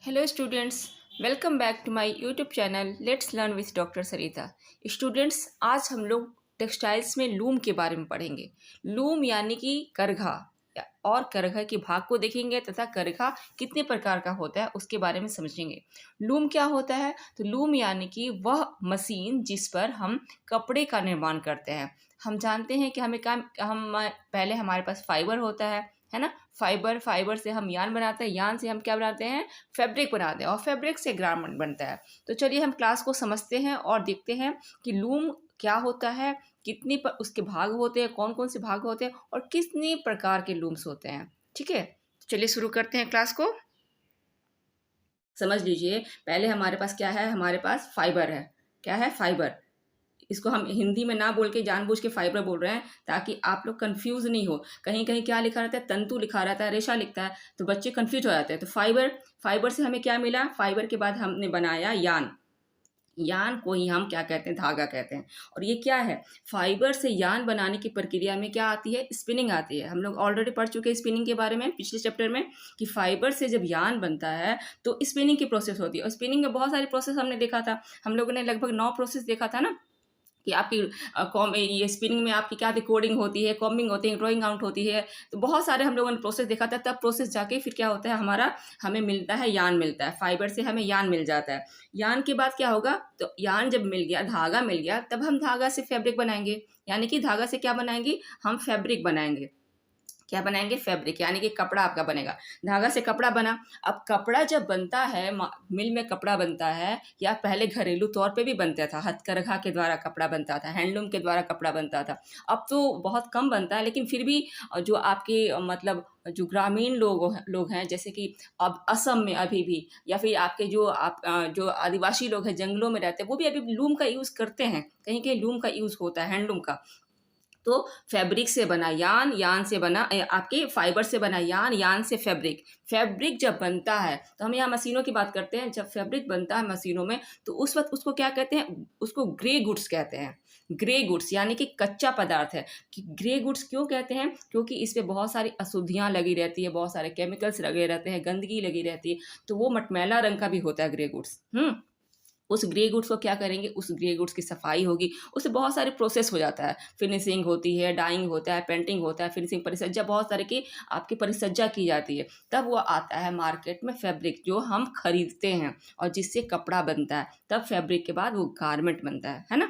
Hello students, welcome back to my YouTube channel let's learn with doctor Sarita. Students, आज हम लोग textiles में loom के बारे में पढ़ेंगे। लूम यानी कि करघा और करघा के भाग को देखेंगे तथा करघा कितने प्रकार का होता है उसके बारे में समझेंगे। लूम क्या होता है? तो लूम यानी कि वह मशीन जिस पर हम कपड़े का निर्माण करते हैं। हम जानते हैं कि हम पहले हमारे पास फाइबर होता है ना। फाइबर से हम यान बनाते हैं, यान से हम क्या बनाते हैं? फैब्रिक बनाते हैं और फैब्रिक से गारमेंट बनता है। तो चलिए हम क्लास को समझते हैं और देखते हैं कि लूम क्या होता है, कितने पर उसके भाग होते हैं, कौन कौन से भाग होते हैं और कितने प्रकार के लूम्स होते हैं। ठीक है, तो चलिए शुरू करते हैं क्लास को। समझ लीजिए, पहले हमारे पास क्या है? हमारे पास फाइबर है। क्या है? फाइबर। इसको हम हिंदी में ना बोल के जानबूझ के फाइबर बोल रहे हैं ताकि आप लोग कंफ्यूज नहीं हो। कहीं कहीं क्या लिखा रहता है? तंतु लिखा रहता है, रेशा लिखता है, तो बच्चे कंफ्यूज हो जाते हैं। तो फाइबर, फाइबर से हमें क्या मिला? फाइबर के बाद हमने बनाया यान। यान को ही हम क्या कहते हैं? धागा कहते हैं। और ये क्या है? फाइबर से यान बनाने की प्रक्रिया में क्या आती है? स्पिनिंग आती है। हम लोग ऑलरेडी पढ़ चुके हैं स्पिनिंग के बारे में पिछले चैप्टर में, कि फाइबर से जब यान बनता है तो स्पिनिंग की प्रोसेस होती है। और स्पिनिंग में बहुत सारी प्रोसेस हमने देखा था। हम लोगों ने लगभग 9 प्रोसेस देखा था ना, कि आपकी ये स्पिनिंग में आपकी क्या थी? कोडिंग होती है, कॉम्बिंग होती है, ड्राइंग आउट होती है। तो बहुत सारे हम लोगों ने प्रोसेस देखा था। तब प्रोसेस जाके फिर क्या होता है हमारा? हमें मिलता है यान, मिलता है फाइबर से हमें यान मिल जाता है। यान के बाद क्या होगा? तो यान जब मिल गया, धागा मिल गया, तब हम धागा से फैब्रिक बनाएंगे। यानी कि धागा से क्या बनाएंगे? हम फैब्रिक बनाएंगे। क्या बनाएंगे? फैब्रिक, यानी कि कपड़ा आपका बनेगा। धागा से कपड़ा बना। अब कपड़ा जब बनता है, मिल में कपड़ा बनता है, या पहले घरेलू तौर पे भी बनता था, हथकरघा के द्वारा कपड़ा बनता था, हैंडलूम के द्वारा कपड़ा बनता था। अब तो बहुत कम बनता है, लेकिन फिर भी जो आपके मतलब जो ग्रामीण लोग हैं, जैसे कि अब असम में अभी भी, या फिर आपके जो आदिवासी लोग हैं, जंगलों में रहते हैं, वो भी अभी लूम का यूज़ करते हैं। कहीं कहीं लूम का यूज़ होता है, हैंडलूम का। तो फैब्रिक से बना यान, यान से बना आपके फाइबर से बना यान, यान से फैब्रिक। फैब्रिक जब बनता है, तो हम यहाँ मशीनों की बात करते हैं। जब फैब्रिक बनता है मशीनों में, तो उस वक्त उसको क्या कहते हैं? उसको ग्रे गुड्स कहते हैं। ग्रे गुड्स यानी कि कच्चा पदार्थ है। कि ग्रे गुड्स क्यों कहते हैं? क्योंकि इस पे बहुत सारी अशुद्धियाँ लगी रहती है, बहुत सारे केमिकल्स लगे रहते हैं, गंदगी लगी रहती है, तो वो मटमैला रंग का भी होता है ग्रे गुड्स। उस ग्रे गुड्स को क्या करेंगे? उस ग्रे गुड्स की सफाई होगी, उससे बहुत सारे प्रोसेस हो जाता है। फिनिशिंग होती है, डाइंग होता है, पेंटिंग होता है, फिनिशिंग, परिसज्जा, बहुत सारे की आपकी परिसज्जा की जाती है। तब वो आता है मार्केट में फैब्रिक, जो हम खरीदते हैं और जिससे कपड़ा बनता है। तब फैब्रिक के बाद वो गारमेंट बनता है ना।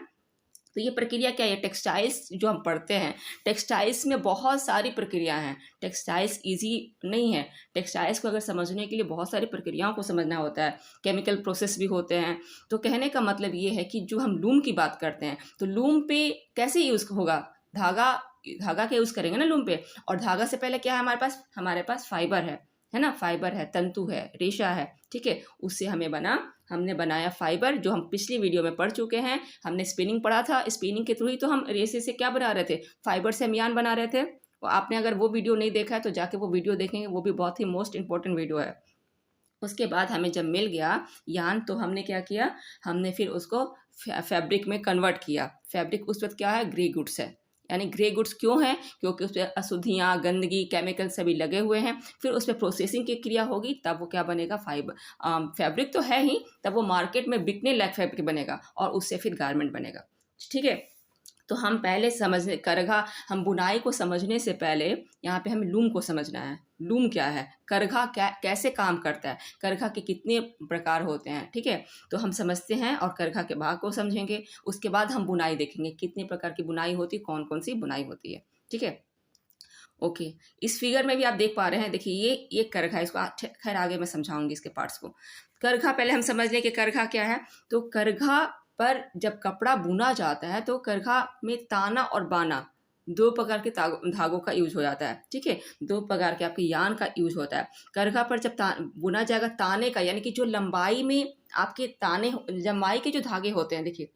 तो ये प्रक्रिया क्या है? टेक्सटाइल्स जो हम पढ़ते हैं, टेक्सटाइल्स में बहुत सारी प्रक्रिया हैं। टेक्सटाइल्स इजी नहीं है। टेक्सटाइल्स को अगर समझने के लिए बहुत सारी प्रक्रियाओं को समझना होता है, केमिकल प्रोसेस भी होते हैं। तो कहने का मतलब ये है कि जो हम लूम की बात करते हैं, तो लूम पे कैसे यूज़ होगा? धागा, धागा का यूज़ करेंगे ना लूम पे। और धागा से पहले क्या है हमारे पास? हमारे पास फाइबर है ना। फाइबर है, तंतु है, रेशा है, ठीक है। उससे हमने बनाया फाइबर, जो हम पिछली वीडियो में पढ़ चुके हैं। हमने स्पिनिंग पढ़ा था। स्पिनिंग के थ्रू ही तो हम रेशे से क्या बना रहे थे? फाइबर से हम यान बना रहे थे। और आपने अगर वो वीडियो नहीं देखा है तो जाके वो वीडियो देखेंगे, वो भी बहुत ही मोस्ट इंपॉर्टेंट वीडियो है। उसके बाद हमें जब मिल गया यान, तो हमने क्या किया? हमने फिर उसको फैब्रिक में कन्वर्ट किया। फैब्रिक उस वक्त क्या है? ग्रे गुड्स है। यानी ग्रे गुड्स क्यों है? क्योंकि उस पर अशुद्धियाँ, गंदगी, केमिकल सभी लगे हुए हैं। फिर उस पर प्रोसेसिंग की क्रिया होगी, तब वो क्या बनेगा? फैब्रिक तो है ही, तब वो मार्केट में बिकने लायक फैब्रिक बनेगा और उससे फिर गारमेंट बनेगा। ठीक है। तो हम पहले समझने करघा, हम बुनाई को समझने से पहले यहाँ पे हमें लूम को समझना है। लूम क्या है? करघा क्या, कैसे काम करता है, करघा के कितने प्रकार होते हैं, ठीक है। तो हम समझते हैं और करघा के भाग को समझेंगे। उसके बाद हम बुनाई देखेंगे, कितने प्रकार की बुनाई होती है, कौन कौन सी बुनाई होती है, ठीक है। ओके, इस फिगर में भी आप देख पा रहे हैं, देखिए ये करघा है। इसको खैर आगे मैं समझाऊंगी इसके पार्ट्स को। करघा पहले हम समझ लें कि करघा क्या है। तो करघा पर जब कपड़ा बुना जाता है, तो करघा में ताना और बाना, दो प्रकार के धागों का यूज हो जाता है, ठीक है। दो प्रकार के आपके यान का यूज होता है। करघा पर जब बुना जाएगा, ताने का यानी कि जो लंबाई में आपके ताने, लंबाई के जो धागे होते हैं, देखिए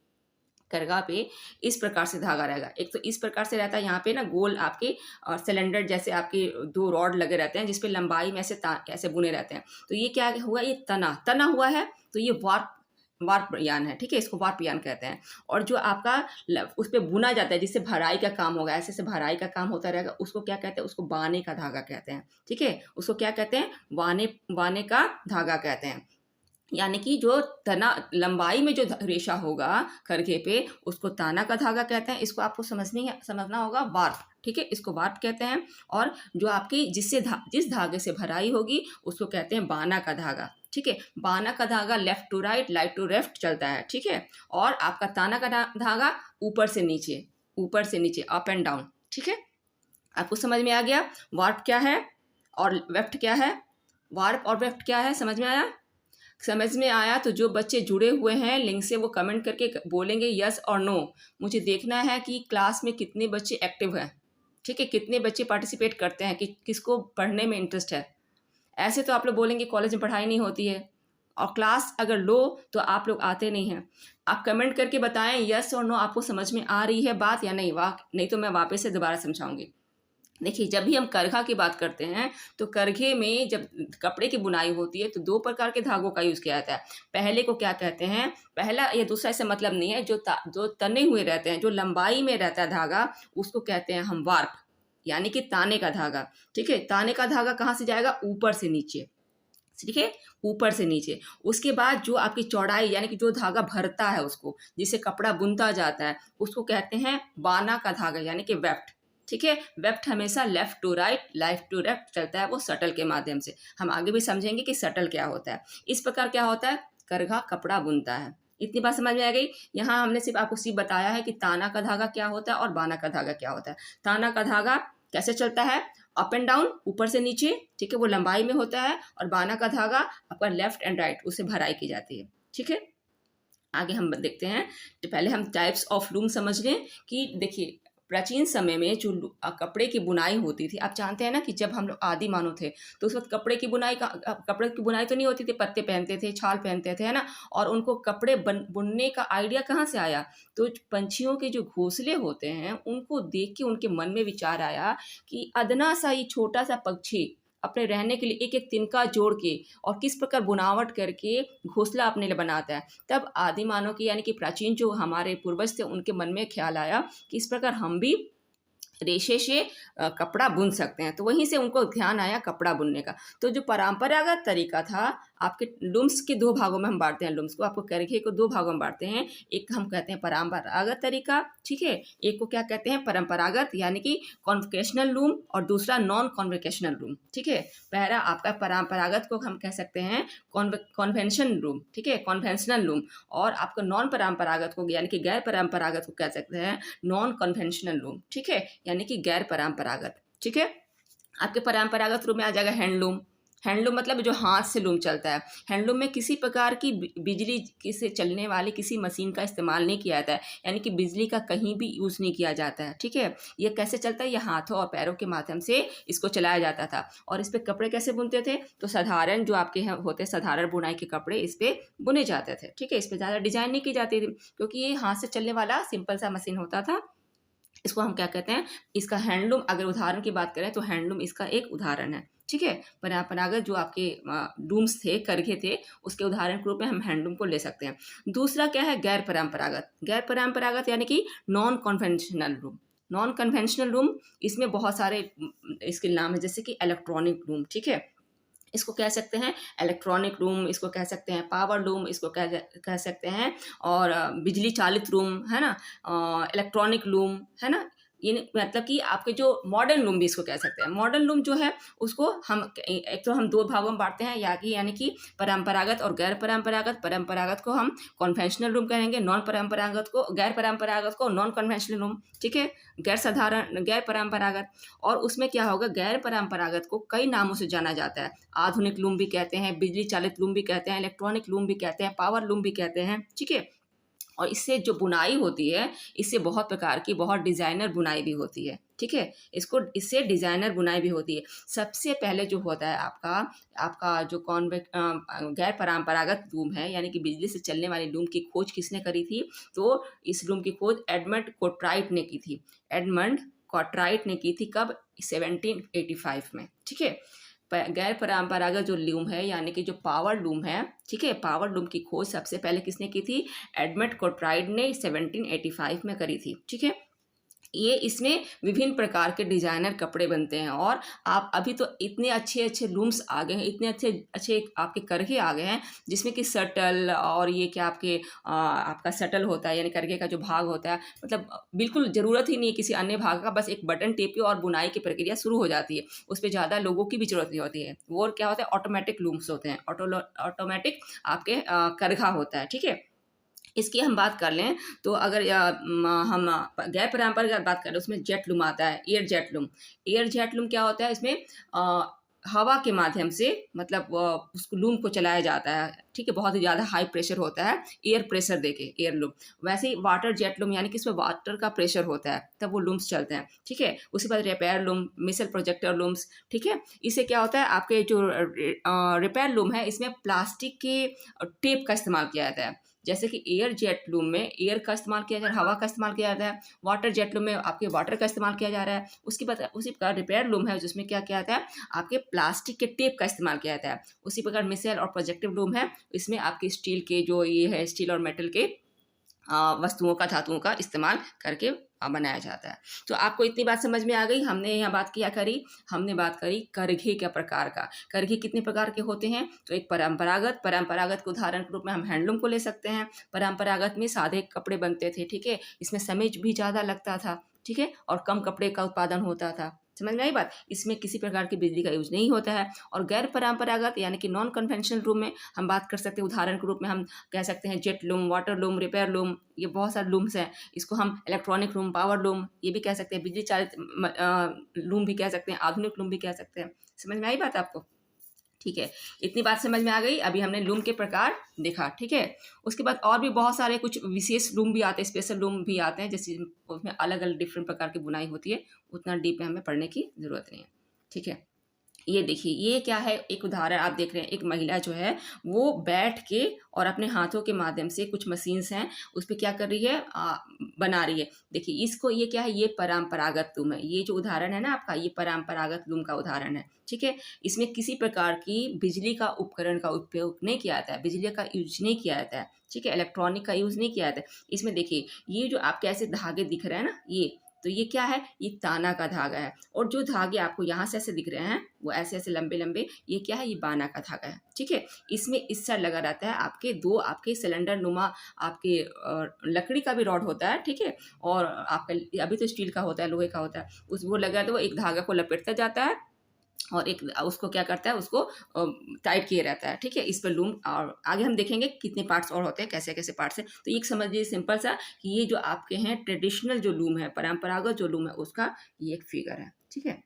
करघा पे इस प्रकार से धागा रहेगा। एक तो इस प्रकार से रहता है, यहाँ पे ना गोल आपके और सिलेंडर जैसे आपके दो रॉड लगे रहते हैं, जिसपे लंबाई में ऐसे बुने रहते हैं। तो ये क्या हुआ? ये तना हुआ है, तो ये वार्प वार्प यान है, ठीक है। इसको वार्प यान कहते हैं। और जो आपका उस पर बुना जाता है, जिससे भराई का काम होगा, ऐसे ऐसे भराई का काम होता रहेगा, उसको क्या कहते हैं? उसको बाने का धागा कहते हैं, ठीक है। उसको क्या कहते हैं? बाने का धागा कहते हैं। यानी कि जो तना लंबाई में जो रेशा होगा करघे पे, उसको ताना का धागा कहते हैं। इसको आपको समझना होगा वार्प, ठीक है, इसको वार्प कहते हैं। और जो आपकी जिस धागे से भराई होगी उसको कहते हैं बाना का धागा, ठीक है। बाना का धागा left to right to left चलता है, ठीक है। और आपका ताना का धागा ऊपर से नीचे अप एंड डाउन, ठीक है। आपको समझ में आ गया वार्प क्या है और वेफ्ट क्या है? वार्प और वेफ्ट क्या है, समझ में आया? समझ में आया तो जो बच्चे जुड़े हुए हैं लिंक से वो कमेंट करके बोलेंगे यस और नो। मुझे देखना है कि क्लास में कितने बच्चे एक्टिव हैं, ठीक है, कितने बच्चे पार्टिसिपेट करते हैं, कि किसको पढ़ने में इंटरेस्ट है। ऐसे तो आप लोग बोलेंगे कॉलेज में पढ़ाई नहीं होती है, और क्लास अगर लो तो आप लोग आते नहीं हैं। आप कमेंट करके बताएं यस और नो, आपको समझ में आ रही है बात या नहीं। नहीं तो मैं वापस से दोबारा समझाऊंगी। देखिए, जब भी हम करघा की बात करते हैं तो करघे में जब कपड़े की बुनाई होती है तो 2 प्रकार के धागों का यूज़ किया जाता है। पहले को क्या कहते हैं, पहला या दूसरा इससे मतलब नहीं है, जो तने हुए रहते हैं, जो लंबाई में रहता है धागा, उसको कहते हैं हम वार्प, यानी कि ताने का धागा, ठीक है। ताने का धागा कहाँ से जाएगा? ऊपर से नीचे, ठीक है, ऊपर से नीचे। उसके बाद जो आपकी चौड़ाई यानी कि जो धागा भरता है उसको, जिससे कपड़ा बुनता जाता है, उसको कहते हैं बाना का धागा, यानी कि वेफ्ट, ठीक है। वेफ्ट हमेशा लेफ्ट टू लेफ्ट चलता है, वो शटल के माध्यम से। हम आगे भी समझेंगे कि शटल क्या होता है। इस प्रकार क्या होता है, करघा कपड़ा बुनता है। इतनी बात समझ में आ गई। यहाँ हमने सिर्फ बताया है कि ताना का धागा क्या होता है और बाना का धागा क्या होता है। ताना का धागा कैसे चलता है? अप एंड डाउन, ऊपर से नीचे, ठीक है, वो लंबाई में होता है। और बाना का धागा आपका लेफ्ट एंड राइट, उससे भराई की जाती है, ठीक है। आगे हम देखते हैं। तो पहले हम टाइप्स ऑफ लूम समझ लें कि देखिए, प्राचीन समय में जो कपड़े की बुनाई होती थी, आप जानते हैं ना कि जब हम लोग आदि मानव थे तो उस वक्त कपड़े की बुनाई तो नहीं होती थी। पत्ते पहनते थे, छाल पहनते थे, है ना। और उनको कपड़े बुनने का आइडिया कहाँ से आया? तो पंछियों के जो घोंसले होते हैं उनको देख के उनके मन में विचार आया कि अदना सा ये छोटा सा पक्षी अपने रहने के लिए एक एक तिनका जोड़ के और किस प्रकार बुनावट करके घोंसला अपने लिए बनाता है। तब आदि मानव की यानी कि प्राचीन जो हमारे पूर्वज थे उनके मन में ख्याल आया कि इस प्रकार हम भी रेशे से कपड़ा बुन सकते हैं। तो वहीं से उनको ध्यान आया कपड़ा बुनने का। तो जो परंपरागत तरीका था, आपके लूम्स के 2 भागों में हम बांटते हैं। लूम्स को, आपको करघे को 2 भागों में बांटते हैं। एक हम कहते हैं परंपरागत तरीका, ठीक है। एक को क्या कहते हैं, परंपरागत यानी कि कॉन्वोकेशनल लूम, और दूसरा नॉन कॉन्वोकेशनल लूम, ठीक है। पहला आपका परंपरागत को हम कह सकते हैं कॉन्वेंशन लूम, ठीक है, कॉन्वेंशनल लूम। और आपका नॉन परंपरागत को यानी कि गैर परंपरागत को कह सकते हैं नॉन कन्वेंशनल लूम, ठीक है, यानी कि गैर परंपरागत, ठीक है। आपके परंपरागत रूप में आ जाएगा हैंडलूम। हैंडलूम मतलब जो हाथ से लूम चलता है। हैंडलूम में किसी प्रकार की बिजली से चलने वाली किसी मशीन का इस्तेमाल नहीं किया जाता है, यानी कि बिजली का कहीं भी यूज़ नहीं किया जाता है, ठीक है। ये कैसे चलता है? ये हाथों और पैरों के माध्यम से इसको चलाया जाता था। और इस पर कपड़े कैसे बुनते थे? तो साधारण जो आपके यहाँ होते साधारण बुनाई के कपड़े इस पर बुने जाते थे, ठीक है। इस पर ज़्यादा डिजाइन नहीं की जाती थी, क्योंकि ये हाथ से चलने वाला सिंपल सा मशीन होता था। इसको हम क्या कहते हैं, इसका हैंडलूम, अगर उदाहरण की बात करें तो हैंडलूम इसका एक उदाहरण है, ठीक है। परंपरागत जो आपके लूम्स थे, करघे थे, उसके उदाहरण के रूप में हम हैंडलूम को ले सकते हैं। दूसरा क्या है, गैर परंपरागत। गैर परंपरागत यानी कि non conventional loom. Non conventional loom, इसमें बहुत सारे इसके नाम है, जैसे कि इलेक्ट्रॉनिक लूम, ठीक है। इसको कह सकते हैं इलेक्ट्रॉनिक रूम, इसको कह सकते हैं पावर लूम, इसको कह सकते हैं और बिजली चालित रूम, है ना, इलेक्ट्रॉनिक लूम, है ना। ये मतलब कि आपके जो मॉडर्न लूम भी इसको कह सकते हैं। मॉडर्न लूम जो है उसको हम एक तो हम 2 भागों में बांटते हैं, यानी कि परंपरागत और गैर परंपरागत। परंपरागत को हम कन्वेंशनल लूम कहेंगे, गैर परंपरागत को नॉन कन्वेंशनल लूम, ठीक है, गैर परंपरागत। और उसमें क्या होगा, गैर परंपरागत को कई नामों से जाना जाता है। आधुनिक लूम भी कहते हैं, बिजली चालित लूम भी कहते हैं, इलेक्ट्रॉनिक लूम भी कहते हैं, पावर लूम भी कहते हैं, ठीक है। और इससे जो बुनाई होती है, इससे बहुत प्रकार की बहुत डिज़ाइनर बुनाई भी होती है, ठीक है। इससे डिज़ाइनर बुनाई भी होती है। सबसे पहले जो होता है आपका जो गैर परंपरागत लूम है, यानी कि बिजली से चलने वाली लूम की खोज किसने करी थी? तो इस लूम की खोज एडमंड कोर्टराइट ने की थी। एडमंड कोर्टराइट ने की थी कब? 1785 में, ठीक है। गैर परंपरागत जो लूम है, यानी कि जो पावर लूम है, ठीक है, पावर लूम की खोज सबसे पहले किसने की थी? एडमंड कोर्टराइट ने 1785 में करी थी, ठीक है। ये इसमें विभिन्न प्रकार के डिज़ाइनर कपड़े बनते हैं। और आप अभी तो इतने अच्छे अच्छे लूम्स आ गए हैं, इतने अच्छे अच्छे आपके करघे आ गए हैं, जिसमें कि सटल और ये क्या आपके आपका सटल होता है, यानी करघे का जो भाग होता है, मतलब बिल्कुल ज़रूरत ही नहीं है किसी अन्य भाग का, बस एक बटन टेपिए और बुनाई की प्रक्रिया शुरू हो जाती है। उस पर ज़्यादा लोगों की भी ज़रूरत नहीं होती है। वो क्या होता है, ऑटोमेटिक लूम्स होते हैं, ऑटोमेटिक आपके करघा होता है, ठीक है। इसकी हम बात कर लें तो अगर हम गैर परंपरागत बात करें, उसमें जेट लूम आता है, air jet loom. Air jet loom क्या होता है, इसमें हवा के माध्यम से मतलब उसको लूम को चलाया जाता है, ठीक है। बहुत ही ज़्यादा हाई प्रेशर होता है, एयर प्रेशर देके एयर लूम। वैसे ही वाटर जेट लूम, यानी कि इसमें वाटर का प्रेशर होता है, तब वो लूम्स चलते हैं, ठीक है। उसके बाद रिपेयर लूम, मिसल प्रोजेक्टर लूम्स, ठीक है। इससे क्या होता है, आपके जो रिपेयर लूम है, इसमें प्लास्टिक के टेप का इस्तेमाल किया जाता है। जैसे कि एयर जेट लूम में एयर का इस्तेमाल किया जा रहा है, हवा का इस्तेमाल किया जाता है। वाटर जेट लूम में आपके वाटर का इस्तेमाल किया जा रहा है। उसके बाद उसी प्रकार रिपेयर लूम है, जिसमें क्या किया जाता है, आपके प्लास्टिक के टेप का इस्तेमाल किया जाता है। उसी प्रकार मिसल और प्रोजेक्टिव लूम है, इसमें आपके स्टील के जो ये है, स्टील और मेटल के वस्तुओं का, धातुओं का इस्तेमाल करके बनाया जाता है। तो आपको इतनी बात समझ में आ गई। हमने यहाँ बात किया करी, हमने बात करी करघे के प्रकार का। करघे कितने प्रकार के होते हैं, तो एक परंपरागत के उदाहरण के रूप में हम हैंडलूम को ले सकते हैं। परंपरागत में सादे कपड़े बनते थे, ठीक है, इसमें समय भी ज़्यादा लगता था, ठीक है, और कम कपड़े का उत्पादन होता था। समझ में आई बात, इसमें किसी प्रकार की बिजली का यूज नहीं होता है। और गैर परंपरागत यानी कि नॉन कन्वेंशनल रूम में हम बात कर सकते हैं, उदाहरण के रूप में हम कह सकते हैं jet loom, water loom, repair loom, ये बहुत सारे लूम्स हैं। इसको हम इलेक्ट्रॉनिक लूम, पावर लूम ये भी कह सकते हैं, बिजली चालित लूम भी कह सकते हैं, आधुनिक लूम भी कह सकते हैं। समझ में आई बात आपको, ठीक है। इतनी बात समझ में आ गई। अभी हमने लूम के प्रकार देखा, ठीक है। उसके बाद और भी बहुत सारे कुछ विशेष लूम भी आते हैं, स्पेशल लूम भी आते हैं, जैसे उसमें अलग अलग डिफरेंट प्रकार की बुनाई होती है। उतना डीप में हमें पढ़ने की ज़रूरत नहीं है, ठीक है। ये देखिए, ये क्या है, एक उदाहरण आप देख रहे हैं। एक महिला जो है वो बैठ के और अपने हाथों के माध्यम से कुछ मशीन्स हैं उस पर क्या कर रही है, बना रही है। देखिए इसको, ये क्या है, ये परंपरागत लूम है। ये जो उदाहरण है ना आपका, ये परंपरागत लूम का उदाहरण है, ठीक है। इसमें किसी प्रकार की बिजली का उपकरण का उपयोग नहीं किया जाता है, बिजली का यूज नहीं किया जाता है, ठीक है, इलेक्ट्रॉनिक का यूज नहीं किया जाता है। इसमें देखिए ये जो आपके ऐसे धागे दिख रहे हैं ना, ये तो ये क्या है, ये ताना का धागा है। और जो धागे आपको यहाँ से ऐसे दिख रहे हैं, वो ऐसे ऐसे लंबे लंबे, ये क्या है, ये बाना का धागा है, ठीक है। इसमें इस साइड लगा रहता है आपके दो, आपके सिलेंडर नुमा आपके लकड़ी का भी रॉड होता है, ठीक है। और आपका अभी तो स्टील का होता है, लोहे का होता है, उस वो लगा तो वो एक धागा को लपेटता जाता है और एक उसको क्या करता है, उसको टाइट किए रहता है, ठीक है। इस पर लूम, और आगे हम देखेंगे कितने पार्ट्स और होते हैं, कैसे कैसे पार्ट्स हैं। तो एक समझिए सिंपल सा कि ये जो आपके हैं ट्रेडिशनल जो लूम है, परंपरागत जो लूम है, उसका ये एक फिगर है, ठीक है।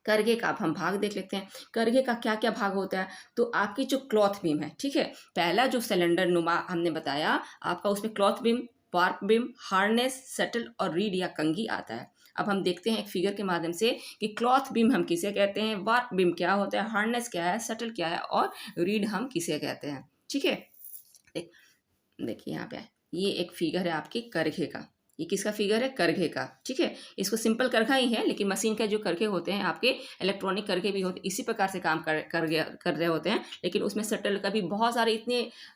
करघे का अब हम भाग देख लेते हैं। करघे का क्या क्या भाग होता है, तो आपकी जो क्लॉथ बीम है, ठीक है, पहला जो सिलेंडर नुमा हमने बताया आपका, उसमें cloth beam, warp beam, harness, subtle और रीड या कंघी आता है। अब हम देखते हैं एक फिगर के माध्यम से कि क्लॉथ बीम हम किसे कहते हैं, वार्प बीम क्या होता है, हार्नेस क्या है, सटल क्या है, और रीड हम किसे कहते हैं, ठीक है। देखिए यहाँ पे ये एक फिगर है आपके करघे का। ये किसका फिगर है, करघे का, ठीक है। इसको सिंपल करघा ही है, लेकिन मशीन के जो करघे होते हैं आपके, इलेक्ट्रॉनिक करघे भी होते हैं, इसी प्रकार से काम कर रहे होते हैं। लेकिन उसमें शटल का भी बहुत सारे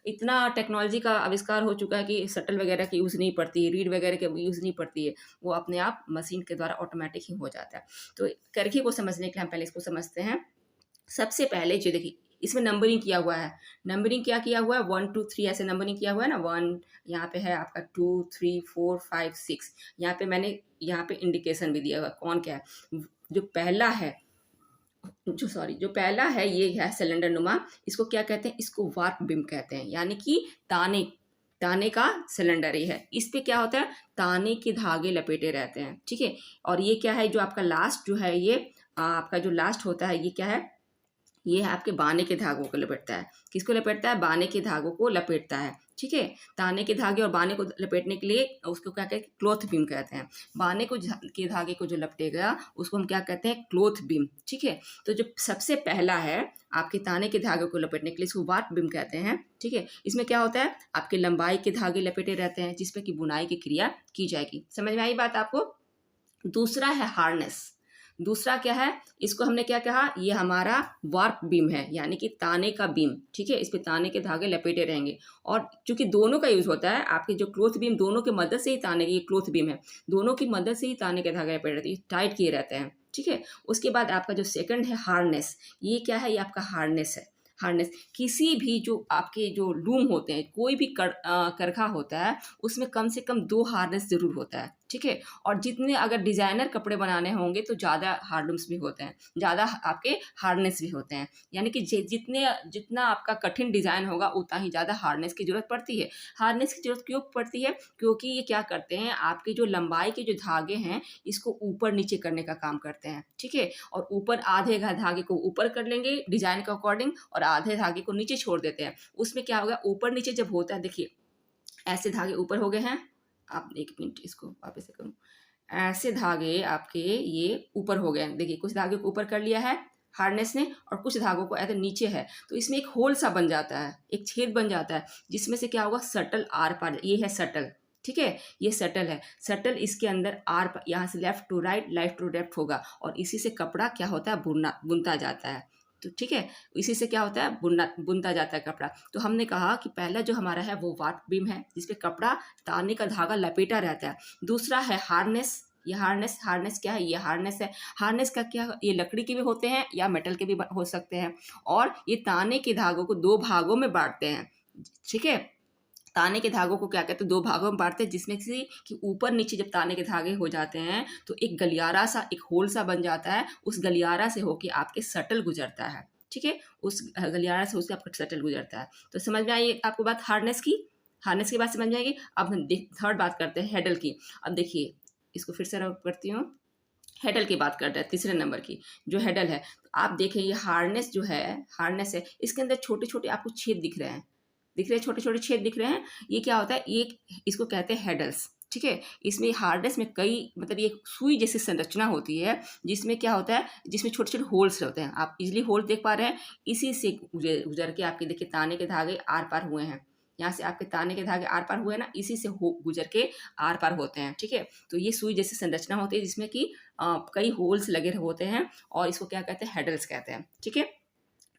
इतना टेक्नोलॉजी का आविष्कार हो चुका है कि शटल वगैरह की यूज़ नहीं पड़ती है, रीड वगैरह की यूज़ नहीं पड़ती है, वो अपने आप मशीन के द्वारा ऑटोमेटिक ही हो जाता है। तो करघे को समझने के लिए हम पहले इसको समझते हैं। सबसे पहले जो देखिए इसमें नंबरिंग किया हुआ है, नंबरिंग क्या किया हुआ है, 1 2 3 ऐसे नंबरिंग किया हुआ है ना। 1 यहाँ पे है आपका, 2 3 4 5 6, यहाँ पे मैंने यहाँ पे इंडिकेशन भी दिया हुआ कौन क्या है। जो पहला है ये है सिलेंडर नुमा, इसको क्या कहते हैं, इसको वार्प बीम कहते हैं, यानी कि ताने का सिलेंडर ही है। इस पे क्या होता है, ताने के धागे लपेटे रहते हैं, ठीक है। और ये क्या है, जो आपका लास्ट जो है, ये आपका जो लास्ट होता है, ये क्या है, ये है आपके बाने के धागों को लपेटता है। किसको लपेटता है, बाने के धागों को लपेटता है, ठीक है। ताने के धागे और बाने को लपेटने के लिए उसको क्या कहते हैं, क्लोथ बीम कहते हैं। बाने को के धागे को जो लपटेगा उसको हम क्या कहते हैं, क्लोथ बीम, ठीक है। तो जो सबसे पहला है आपके ताने के धागे को लपेटने के लिए, इसको वार्प बीम कहते हैं, ठीक है। इसमें क्या होता है, आपके लंबाई के धागे लपेटे रहते हैं, जिसपे कि बुनाई की क्रिया की जाएगी। समझ में आई बात आपको। दूसरा है हार्नेस। दूसरा क्या है, इसको हमने क्या कहा, ये हमारा वार्प बीम है, यानी कि ताने का बीम, ठीक है। इस पे ताने के धागे लपेटे रहेंगे, और चूंकि दोनों का यूज होता है, आपके जो क्लोथ बीम दोनों की मदद से ही ताने की, क्लोथ बीम है, दोनों की मदद से ही ताने के धागे लपेटे रहते हैं, टाइट किए रहते हैं, ठीक है। उसके बाद आपका जो सेकंड है हार्नेस, ये क्या है, ये आपका हार्नेस है। हार्नेस किसी भी जो आपके जो लूम होते हैं, कोई भी करखा होता है, उसमें कम से कम 2 हार्नेस जरूर होता है, ठीक है। और जितने अगर डिजाइनर कपड़े बनाने होंगे तो ज़्यादा हार्डलूम्स भी होते हैं, ज़्यादा आपके हार्नेस भी होते हैं, यानी कि जितना आपका कठिन डिज़ाइन होगा उतना ही ज़्यादा हार्नेस की जरूरत पड़ती है। हार्नेस की जरूरत क्यों पड़ती है, क्योंकि ये क्या करते हैं, आपके जो लंबाई के जो धागे हैं इसको ऊपर नीचे करने का काम करते हैं, ठीक है। और ऊपर आधे धागे को ऊपर कर लेंगे डिजाइन के अकॉर्डिंग, और आधे धागे को नीचे छोड़ देते हैं। उसमें क्या होगा, ऊपर नीचे जब होता है, देखिए ऐसे धागे ऊपर हो गए हैं, आप एक मिनट इसको वापस से करूँ, ऐसे धागे आपके ये ऊपर हो गए हैं, देखिए कुछ धागे को ऊपर कर लिया है हार्नेस ने, और कुछ धागों को ऐसे नीचे है, तो इसमें एक होल सा बन जाता है, एक छेद बन जाता है, जिसमें से क्या होगा, सटल आर पार, ये है सटल, ठीक है, ये सटल है। सटल इसके अंदर आर, यहाँ से left to right, left to left होगा, और इसी से कपड़ा क्या होता है, बुनता जाता है, तो ठीक है, इसी से क्या होता है, बुनता जाता है कपड़ा। तो हमने कहा कि पहला जो हमारा है वो वार्प बीम है, जिसपे कपड़ा ताने का धागा लपेटा रहता है। दूसरा है हार्नेस, ये हार्नेस क्या है, ये हार्नेस है। हार्नेस का क्या, ये लकड़ी के भी होते हैं या मेटल के भी हो सकते हैं, और ये ताने के धागों को 2 भागों में बांटते हैं, ठीक है। ताने के धागों को क्या कहते हैं, 2 भागों में बांटते हैं, जिसमें से कि ऊपर नीचे जब ताने के धागे हो जाते हैं तो एक गलियारा सा, एक होल सा बन जाता है, उस गलियारा से होके आपके सटल गुजरता है, ठीक है, उस गलियारा से उससे आपका सटल गुजरता है। तो समझ में आई आपको बात हार्नेस की, हार्नेस की बात समझ में आएगी। अब हम थर्ड बात करते हैं हेडल की। अब देखिए इसको फिर से रब करती हूँ, हेडल की बात करते हैं, तीसरे नंबर की जो हेडल है। तो आप देखें ये हार्नेस जो है, हार्नेस है, इसके अंदर छोटे छोटे आपको छेद दिख रहे हैं, छोटे छोटे छेद दिख रहे हैं, ये क्या होता है, ये इसको कहते हैं हेडल्स, ठीक है। इसमें हार्नेस में कई, मतलब ये सुई जैसी संरचना होती है, जिसमें क्या होता है, जिसमें छोटे छोटे होल्स होते हैं, आप इजिली होल देख पा रहे हैं, इसी से गुजर के आपके देखिए ताने के धागे आर पार हुए हैं, यहाँ से आपके ताने के धागे आर पार हुए ना, इसी से गुजर के आर पार होते हैं, ठीक है। तो ये सुई जैसी संरचना होती है, जिसमें कि कई होल्स लगे होते हैं, और इसको क्या कहते हैं, हेडल्स कहते हैं, ठीक है।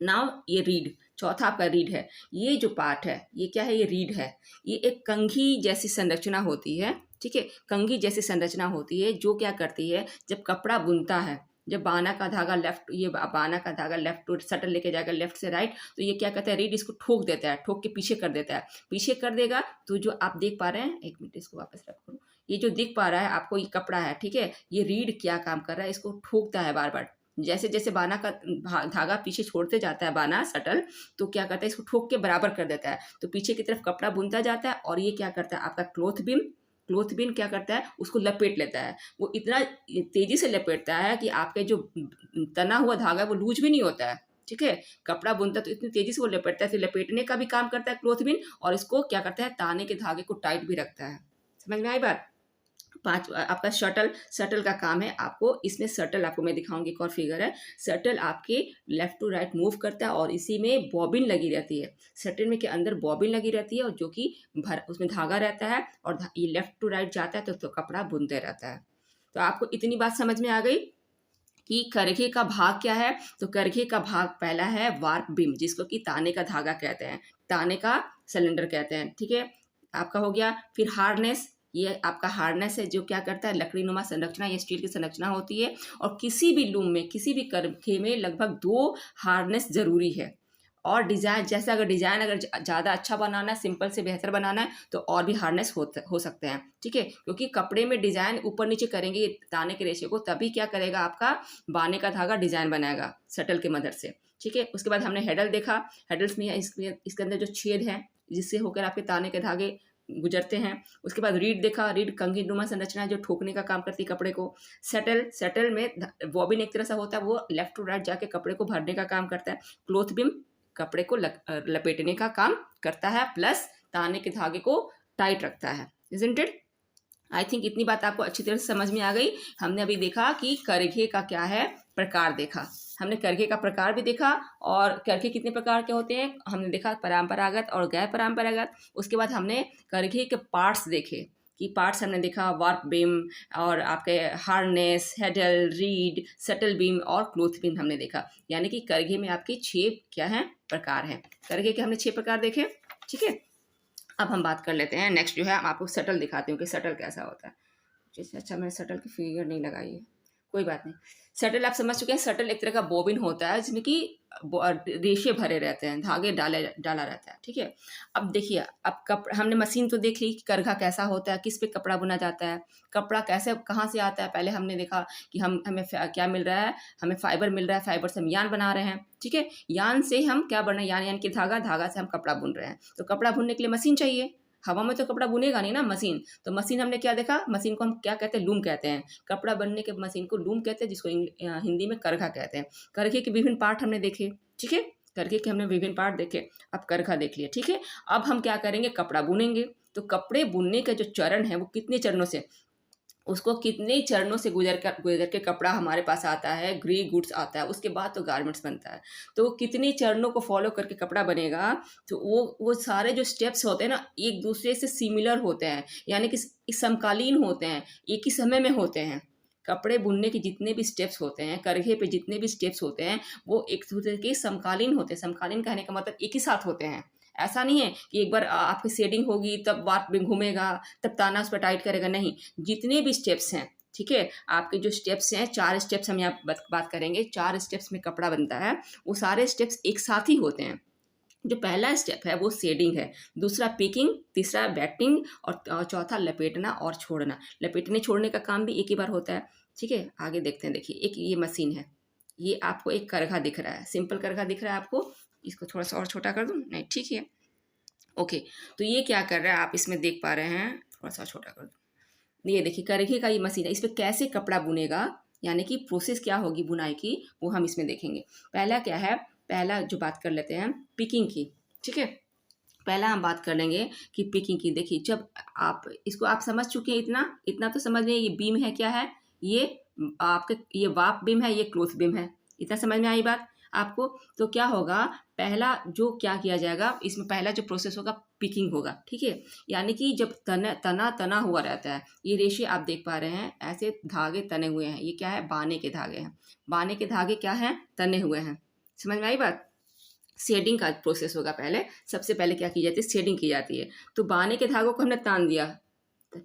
नाउ ये रीड, चौथा आपका रीड है। ये जो पार्ट है ये क्या है, ये रीड है। ये एक कंघी जैसी संरचना होती है, ठीक है, कंघी जैसी संरचना होती है, जो क्या करती है, जब कपड़ा बुनता है, जब बाना का धागा लेफ्ट, ये बाना का धागा लेफ्ट टू सटल लेके जाएगा लेफ्ट से राइट, तो ये क्या कहता है, रीड इसको ठोक देता है, ठोक के पीछे कर देता है, पीछे कर देगा। तो जो आप देख पा रहे हैं, एक मिनट इसको वापस रख करूँ, ये जो दिख पा रहा है आपको, ये कपड़ा है, ठीक है, ये रीड क्या काम कर रहा है, इसको ठोकता है बार बार, जैसे जैसे बाना का धागा पीछे छोड़ते जाता है बाना सटल, तो क्या करता है, इसको ठोक के बराबर कर देता है, तो पीछे की तरफ कपड़ा बुनता जाता है, और ये क्या करता है, आपका क्लोथ बीम क्या करता है, उसको लपेट लेता है। वो इतना तेजी से लपेटता है कि आपके जो तना हुआ धागा है वो लूज भी नहीं होता है, ठीक है। कपड़ा बुनता है तो इतनी तेजी से वो लपेटता है, तो लपेटने का भी काम करता है क्लोथ बीम, और इसको क्या करता है, ताने के धागे को टाइट भी रखता है। समझ में आई बात। पांच आपका शटल का काम है, आपको इसमें शटल, आपको मैं दिखाऊंगी, एक और फिगर है, शटल आपके लेफ्ट टू राइट मूव करता है, और इसी में बॉबिन लगी रहती है, शटल में के अंदर बॉबिन लगी रहती है, और जो कि उसमें धागा रहता है, और ये लेफ्ट टू राइट जाता है तो कपड़ा बुनते रहता है। तो आपको इतनी बात समझ में आ गई कि करघे का भाग क्या है। तो करघे का भाग पहला है वार्प बीम, जिसको कि ताने का धागा कहते हैं, ताने का सिलेंडर कहते हैं, ठीक है, आपका हो गया। फिर हार्नेस, ये आपका हार्नेस है, जो क्या करता है, लकड़ी नुमा संरचना, ये स्टील की संरचना होती है, और किसी भी लूम में, किसी भी करघे में लगभग 2 हार्नेस जरूरी है। और डिजाइन, जैसे अगर डिजाइन अगर ज़्यादा अच्छा बनाना है, सिंपल से बेहतर बनाना है, तो और भी हार्नेस हो सकते हैं, ठीक है, क्योंकि कपड़े में डिजाइन ऊपर नीचे करेंगे ताने के रेशे को, तभी क्या करेगा, आपका बाने का धागा डिजाइन बनाएगा शटल की मदद से, ठीक है। उसके बाद हमने हेडल देखा, हेडल्स में इसके अंदर जो छेद है, जिससे होकर आपके ताने के धागे गुजरते हैं। उसके बाद रीड देखा, रीड कंघी नुमा संरचना है, जो ठोकने का काम करती है कपड़े को। सेटल में बॉबिन एक तरह से होता है, वो लेफ्ट टू राइट जाके कपड़े को भरने का काम करता है। क्लोथ बीम कपड़े को लपेटने का काम करता है, प्लस ताने के धागे को टाइट रखता है। Isn't it. आई थिंक इतनी बात आपको अच्छी तरह से समझ में आ गई। हमने अभी देखा कि करघे का क्या है, प्रकार देखा, हमने करघे का प्रकार भी देखा, और करघे कितने प्रकार के होते हैं हमने देखा, परंपरागत और गैर परंपरागत। उसके बाद हमने करघे के पार्ट्स देखे, कि पार्ट्स हमने देखा वार्प बीम और आपके harness, hadal, read, subtle beam और क्लोथ बीम हमने देखा। यानी कि करघे में आपके 6 क्या हैं प्रकार हैं। करघे के हमने 6 प्रकार देखे, ठीक है। अब हम बात कर लेते हैं नेक्स्ट जो है, आपको सटल दिखाती हूँ कि सटल कैसा होता है। जैसे अच्छा मैंने सटल की फिगर नहीं लगाई है, कोई बात नहीं। सटल आप समझ चुके हैं, सटल एक तरह का बोबिन होता है जिसमें कि रेशे भरे रहते हैं, धागे डाला रहता है, ठीक है। अब देखिए, अब हमने मशीन तो देख ली कि करघा कैसा होता है, किस पे कपड़ा बुना जाता है, कपड़ा कैसे कहाँ से आता है। पहले हमने देखा कि हमें क्या मिल रहा है, हमें फाइबर मिल रहा है, फाइबर से हम यान बना रहे हैं, ठीक है। यान से हम क्या बन रहे हैं, यान की धागा से हम कपड़ा बुन रहे हैं। तो कपड़ा बुनने के लिए मशीन चाहिए, हवा में तो कपड़ा बुनेगा नहीं ना मशीन। तो मशीन हमने क्या देखा, मशीन को हम क्या कहते हैं, लूम कहते हैं। कपड़ा बनने के मशीन को लूम कहते हैं, जिसको हिंदी में करघा कहते हैं। करघे के विभिन्न पार्ट हमने देखे, ठीक है। करघे के हमने विभिन्न पार्ट देखे, अब करघा देख लिया, ठीक है। अब हम क्या करेंगे, कपड़ा बुनेंगे। तो कपड़े बुनने का जो चरण है वो कितने चरणों से, उसको कितने चरणों से गुजर के कपड़ा हमारे पास आता है, ग्रे गुड्स आता है, उसके बाद तो गारमेंट्स बनता है। तो कितने चरणों को फॉलो करके कपड़ा बनेगा, तो वो सारे जो स्टेप्स होते हैं ना, एक दूसरे से सिमिलर होते हैं, यानी कि समकालीन होते हैं, एक ही समय में होते हैं। कपड़े बुनने के जितने भी स्टेप्स होते हैं, करघे पे जितने भी स्टेप्स होते हैं, वो एक दूसरे के समकालीन होते हैं। समकालीन कहने का मतलब एक ही साथ होते हैं। ऐसा नहीं है कि एक बार आपकी शेडिंग होगी तब वार्प भी घूमेगा, तब ताना उस पर टाइट करेगा, नहीं। जितने भी स्टेप्स हैं, ठीक है, आपके जो स्टेप्स हैं, 4 स्टेप्स हम यहाँ बात करेंगे, 4 स्टेप्स में कपड़ा बनता है। वो सारे स्टेप्स एक साथ ही होते हैं। जो पहला स्टेप है वो शेडिंग है, दूसरा पिकिंग, तीसरा बैटिंग और चौथा लपेटना और छोड़ना। लपेटने छोड़ने का काम भी एक ही बार होता है, ठीक है। आगे देखते हैं, देखिए एक ये मशीन है, ये आपको एक करघा दिख रहा है, सिंपल करघा दिख रहा है आपको। इसको थोड़ा सा और छोटा कर दूँ, नहीं ठीक है, ओके। तो ये क्या कर रहा है, आप इसमें देख पा रहे हैं, थोड़ा सा छोटा कर दो। ये देखिए करघे का ये मशीन है, इस पर कैसे कपड़ा बुनेगा, यानी कि प्रोसेस क्या होगी बुनाई की, वो हम इसमें देखेंगे। पहला क्या है, पहला जो बात कर लेते हैं पिकिंग की, ठीक है। पहला हम बात कर लेंगे कि पिकिंग की। देखिए, जब आप इसको आप समझ चुके हैं, इतना इतना तो समझ लें, ये बीम है, क्या है ये, आपके ये वाप बीम है, ये क्लोथ बीम है। इतना समझ में आई बात आपको। तो क्या होगा, पहला जो क्या किया जाएगा, इसमें पहला जो प्रोसेस होगा पिकिंग होगा, ठीक है। यानी कि जब तना हुआ रहता है, ये रेशे आप देख पा रहे हैं, ऐसे धागे तने हुए हैं, ये क्या है, बाने के धागे हैं। बाने के धागे क्या हैं, तने हुए हैं। समझ में आई बात। शेडिंग का प्रोसेस होगा, पहले सबसे पहले क्या की जाती है, शेडिंग की जाती है। तो बाने के धागों को हमने तान दिया,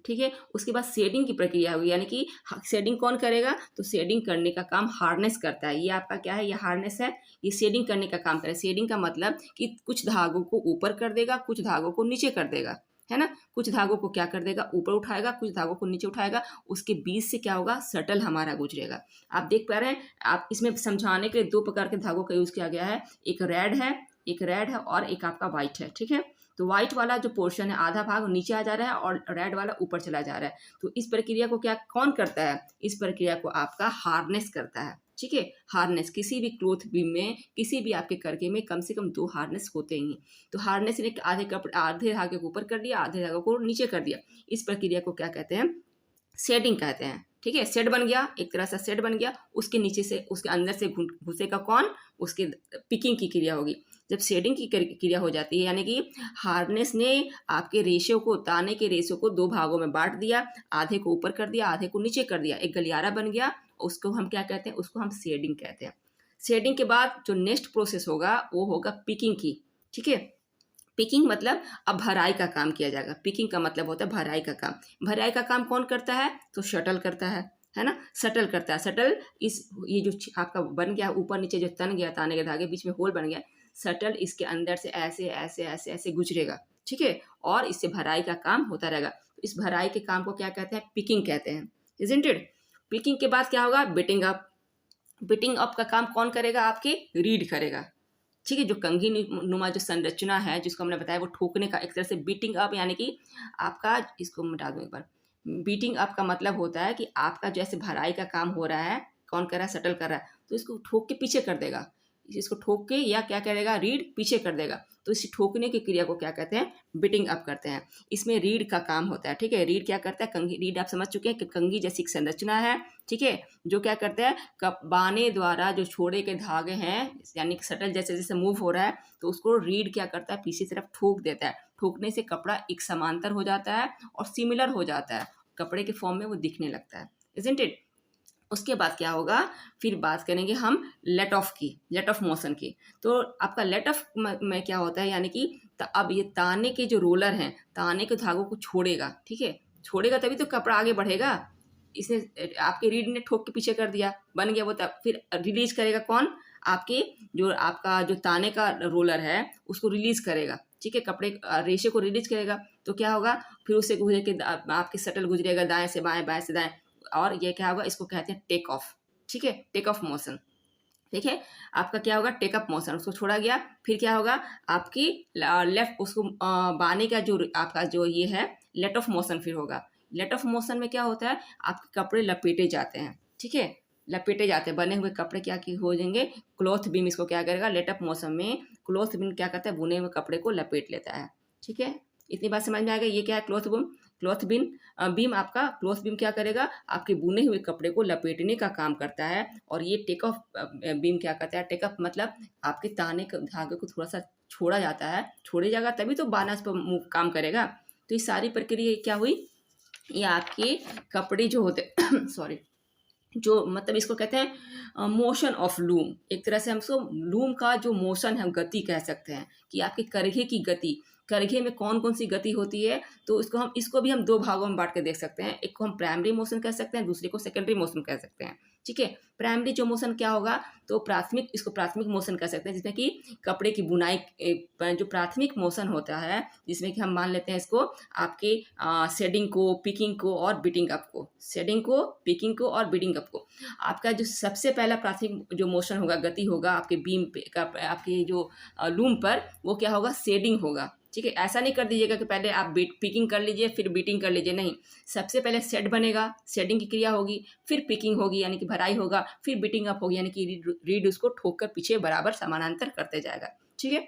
ठीक है। उसके बाद शेडिंग की प्रक्रिया हुई, यानी कि शेडिंग कौन करेगा, तो शेडिंग करने का काम हार्नेस करता है। ये आपका क्या है, ये हार्नेस है, ये शेडिंग करने का काम करे। शेडिंग का मतलब कि कुछ धागों को ऊपर कर देगा, कुछ धागों को नीचे कर देगा, है ना। कुछ धागों को क्या कर देगा, ऊपर उठाएगा, कुछ धागों को नीचे उठाएगा। उसके बीच से क्या होगा, सटल हमारा गुजरेगा। आप देख पा रहे हैं, आप इसमें समझाने के लिए 2 प्रकार के धागों का यूज किया गया है, एक रेड है और एक आपका व्हाइट है, ठीक है। तो व्हाइट वाला जो पोर्शन है, आधा भाग नीचे आ जा रहा है और रेड वाला ऊपर चला जा रहा है। तो इस प्रक्रिया को क्या कौन करता है, इस प्रक्रिया को आपका हार्नेस करता है, ठीक है। हार्नेस किसी भी क्लोथ बीम में, किसी भी आपके करघे में कम से कम 2 हार्नेस होते ही। तो हार्नेस ने आधे धागे को ऊपर कर दिया, आधे धागे को नीचे कर दिया। इस प्रक्रिया को क्या कहते हैं, शेडिंग कहते हैं, ठीक है। शेड बन गया, एक तरह से शेड बन गया। उसके नीचे से, उसके अंदर से घुसेगा कौन, उसके पिकिंग की क्रिया होगी। जब शेडिंग की क्रिया हो जाती है, यानी कि हार्नेस ने आपके रेशों को, ताने के रेशों को 2 भागों में बांट दिया, आधे को ऊपर कर दिया, आधे को नीचे कर दिया, एक गलियारा बन गया। उसको हम क्या कहते हैं, उसको हम शेडिंग कहते हैं। शेडिंग के बाद जो नेक्स्ट प्रोसेस होगा वो होगा पिकिंग की, ठीक है। पिकिंग मतलब अब भराई का काम किया जाएगा। पिकिंग का मतलब होता है भराई का काम। भराई का काम कौन करता है, तो शटल करता है ना। शटल करता है। शटल ये जो आपका बन गया, ऊपर नीचे जो तन गया, ताने के धागे बीच में होल बन गया, शटल इसके अंदर से ऐसे ऐसे ऐसे ऐसे गुजरेगा, ठीक है। और इससे भराई का काम होता रहेगा। तो इस भराई के काम को क्या कहते हैं, पिकिंग कहते हैं, इजंट इट। पिकिंग के बाद क्या होगा, बिटिंग अप। बिटिंग अप का काम कौन करेगा, आपके रीड करेगा, ठीक है। जो कंघी नुमा जो संरचना है, जिसको हमने बताया, वो ठोकने का एक तरह से बीटिंग अप, यानी कि आपका, इसको मिटा दूं एक बार। बीटिंग अप का मतलब होता है कि आपका जैसे भराई का काम हो रहा है, कौन कर रहा है, शटल कर रहा है, तो इसको ठोक के पीछे कर देगा। इसको ठोक के या क्या करेगा, रीड पीछे कर देगा, तो इस ठोकने की क्रिया को क्या कहते हैं, बिटिंग अप करते हैं। इसमें रीड का काम होता है, ठीक है। रीड क्या करता है, कंघी, रीड आप समझ चुके हैं कि कंघी जैसी एक संरचना है, ठीक है, जो क्या करता है, बाने द्वारा जो छोड़े के धागे हैं, यानी कि शटल जैसे जैसे मूव हो रहा है, तो उसको रीड क्या करता है, पीछे तरफ ठोक देता है। ठोकने से कपड़ा एक समांतर हो जाता है और सिमिलर हो जाता है, कपड़े के फॉर्म में वो दिखने लगता है, इजंट इट। उसके बाद क्या होगा, फिर बात करेंगे हम लेट ऑफ की, लेट ऑफ मोशन की। तो आपका लेट ऑफ में क्या होता है, यानी कि अब ये ताने के जो रोलर हैं, ताने के धागों को छोड़ेगा, ठीक है, छोड़ेगा तभी तो कपड़ा आगे बढ़ेगा। इसने आपके रीड ने ठोक के पीछे कर दिया, बन गया वो, तब फिर रिलीज करेगा कौन, आपके जो आपका जो ताने का रोलर है उसको रिलीज करेगा, ठीक है, कपड़े रेशे को रिलीज करेगा। तो क्या होगा, फिर उससे गुजर के आपके शटल गुजरेगा दाएं से बाएं, बाएं से दाएं, और ये क्या होगा, इसको कहते हैं टेक ऑफ, ठीक है, टेक ऑफ मोशन, ठीक है। आपका क्या होगा, टेकअप मोशन, उसको छोड़ा गया, फिर क्या होगा, आपकी लेफ्ट उसको बाने का जो आपका जो ये है लेट ऑफ मोशन फिर होगा। लेट ऑफ मोशन में क्या होता है, आपके कपड़े लपेटे जाते हैं, ठीक है, लपेटे जाते हैं, बने हुए कपड़े क्या की हो जाएंगे, क्लॉथ बीम इसको क्या करेगा, लेट ऑफ मोशन में क्लॉथ बीम क्या करता है, बुने हुए कपड़े को लपेट लेता है, ठीक है। इतनी बात समझ में आ गई, ये क्या है, cloth beam. Cloth beam beam आपका क्लॉथ बीम क्या करेगा, आपके बुने हुए कपड़े को लपेटने का काम करता है। और ये टेक ऑफ बीम क्या करता है, टेक ऑफ मतलब आपके ताने के धागे को थोड़ा सा छोड़ा जाता है, छोड़े जाएगा तभी तो बाना इस पर काम करेगा। तो ये सारी प्रक्रिया क्या हुई, ये आपके कपड़े जो होते सॉरी, जो मतलब इसको कहते हैं मोशन ऑफ लूम। एक तरह से हम इसको लूम का जो मोशन है, गति कह सकते हैं, कि आपके करघे की गति, करघे में कौन कौन सी गति होती है। तो इसको भी हम दो भागों में बांट के देख सकते हैं, एक को हम प्राइमरी मोशन कह सकते हैं, दूसरे को सेकेंडरी मोशन कह सकते हैं, ठीक है। प्राइमरी जो मोशन क्या होगा, तो प्राथमिक, इसको प्राथमिक मोशन कह सकते हैं, जिसमें कि कपड़े की बुनाई जो प्राथमिक मोशन होता है, जिसमें कि हम मान लेते हैं इसको आपके शेडिंग को, पिकिंग को और बीटिंग अप को, शेडिंग को, पिकिंग को और बीटिंग अप को। आपका जो सबसे पहला प्राथमिक जो मोशन होगा, गति होगा आपके बीम पे का, आपके जो लूम पर, वो क्या होगा, शेडिंग होगा, ठीक है। ऐसा नहीं कर दीजिएगा कि पहले आप पिकिंग कर लीजिए फिर बीटिंग कर लीजिए, नहीं, सबसे पहले शेड बनेगा, शेडिंग की क्रिया होगी, फिर पिकिंग होगी यानी कि भराई होगा, फिर बीटिंग अप होगी यानी कि रीड उसको ठोक कर पीछे बराबर समानांतर करते जाएगा, ठीक है।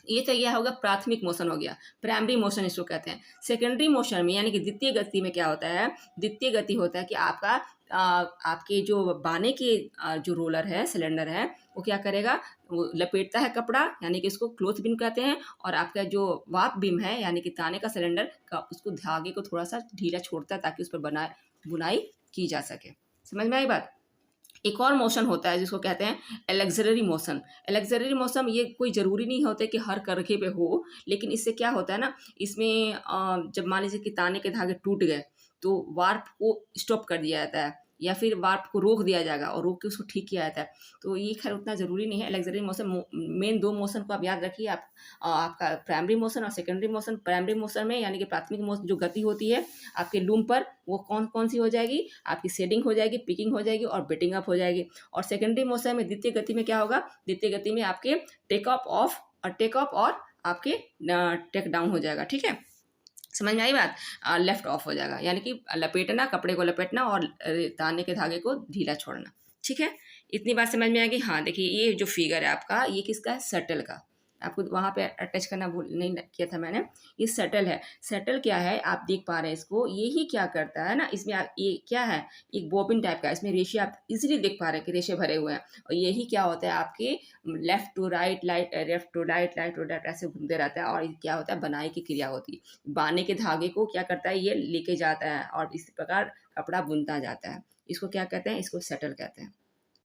ये तो यह होगा प्राथमिक मोशन हो गया, प्राइमरी मोशन इसको कहते हैं। सेकेंडरी मोशन में यानी कि द्वितीय गति में क्या होता है, द्वितीय गति होता है कि आपका आपके जो बाने के जो रोलर है, सिलेंडर है, वो क्या करेगा, वो लपेटता है कपड़ा, यानी कि इसको क्लॉथ बीम कहते हैं। और आपका जो वाप बीम है यानी कि ताने का सिलेंडर का, उसको धागे को थोड़ा सा ढीला छोड़ता है ताकि उस पर बुनाई की जा सके। समझ में आई बात। एक और मोशन होता है जिसको कहते हैं एलेक्सलरी मोशन। एलेक्सलरी मोशन ये कोई ज़रूरी नहीं होता कि हर करघे पे हो, लेकिन इससे क्या होता है ना, इसमें जब मान लीजिए कि ताने के धागे टूट गए तो वार्प को स्टॉप कर दिया जाता है, या फिर वार्प को रोक दिया जाएगा और रोक के उसको ठीक किया जाता है। तो ये खैर उतना ज़रूरी नहीं है। एलेक्सलरी मोशन, मेन दो मोशन को आप याद रखिए, आप आपका प्राइमरी मोशन और सेकेंडरी मोशन। प्राइमरी मोशन में यानी कि प्राथमिक मोशन जो गति होती है आपके लूम पर, वो कौन कौन सी हो जाएगी, आपकी शेडिंग हो जाएगी, पिकिंग हो जाएगी और बीटिंग अप हो जाएगी। और सेकेंडरी मोशन में, द्वितीय गति में क्या होगा, द्वितीय गति में आपके टेक ऑफ और आपके टेक डाउन हो जाएगा, ठीक है। समझ में आई बात। लेफ्ट ऑफ हो जाएगा यानी कि लपेटना, कपड़े को लपेटना और ताने के धागे को ढीला छोड़ना, ठीक है। इतनी बात समझ में आएगी। हाँ देखिए, ये जो फिगर है आपका, ये किसका है, शटल का। आपको वहाँ पे अटैच करना भूल नहीं किया था मैंने। ये शटल है। शटल क्या है, आप देख पा रहे हैं इसको, ये ही क्या करता है ना, इसमें ये क्या है, एक बॉबिन टाइप का, इसमें रेशे आप इजीली देख पा रहे हैं कि रेशे भरे हुए हैं। और यही क्या होता है, आपके left to right, left to right, right to left, ऐसे घूमते रहता है। और क्या होता है, बनाई की क्रिया होती है। बाने के धागे को क्या करता है, ये लेके जाता है और इस प्रकार कपड़ा बुनता जाता है। इसको क्या कहते हैं, इसको शटल कहते हैं।